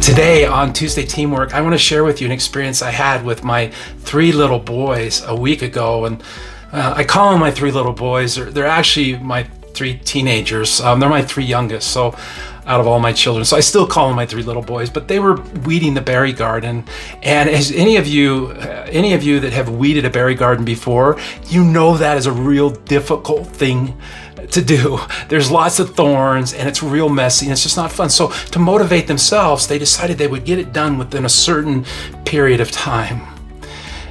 Today on Tuesday Teamwork, I want to share with you an experience I had with my 3 little boys a week ago. And I call them my 3 little boys. They're actually my 3 teenagers. They're my 3 youngest, so out of all my children. So I still call them my 3 little boys, but they were weeding the berry garden. And as any of you that have weeded a berry garden before, you know that is a real difficult thing to do. There's lots of thorns and it's real messy and it's just not fun. So to motivate themselves, they decided they would get it done within a certain period of time.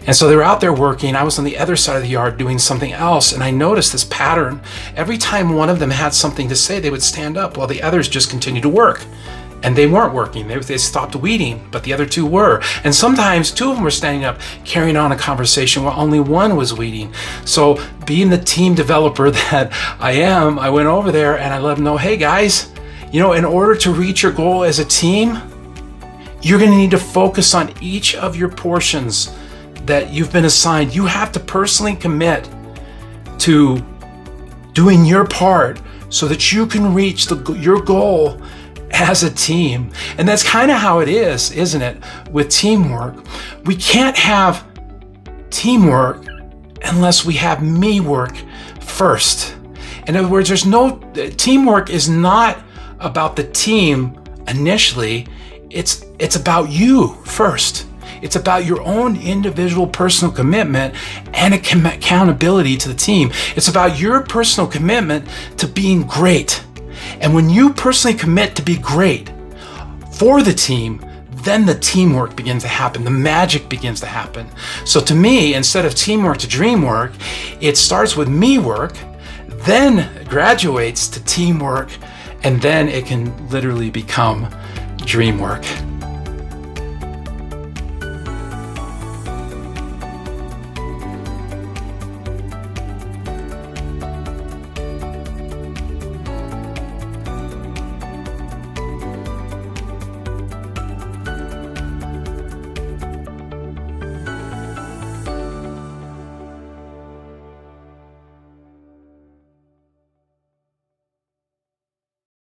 And so they were out there working. I was on the other side of the yard doing something else, and I noticed this pattern. Every time one of them had something to say, they would stand up while the others just continued to work. And they weren't working. They stopped weeding, but the other 2 were. And sometimes 2 of them were standing up, carrying on a conversation while only 1 was weeding. So being the team developer that I am, I went over there and I let them know, hey guys, in order to reach your goal as a team, you're gonna need to focus on each of your portions that you've been assigned. You have to personally commit to doing your part so that you can reach your goal as a team. And that's kind of how it is, isn't it, with teamwork? We can't have teamwork unless we have MeWork first. In other words, teamwork is not about the team initially. It's about you first. It's about your own individual personal commitment and accountability to the team. It's about your personal commitment to being great. And when you personally commit to be great for the team, then the teamwork begins to happen. The magic begins to happen. So to me, instead of teamwork to DreamWork, it starts with MeWork, then graduates to teamwork, and then it can literally become DreamWork.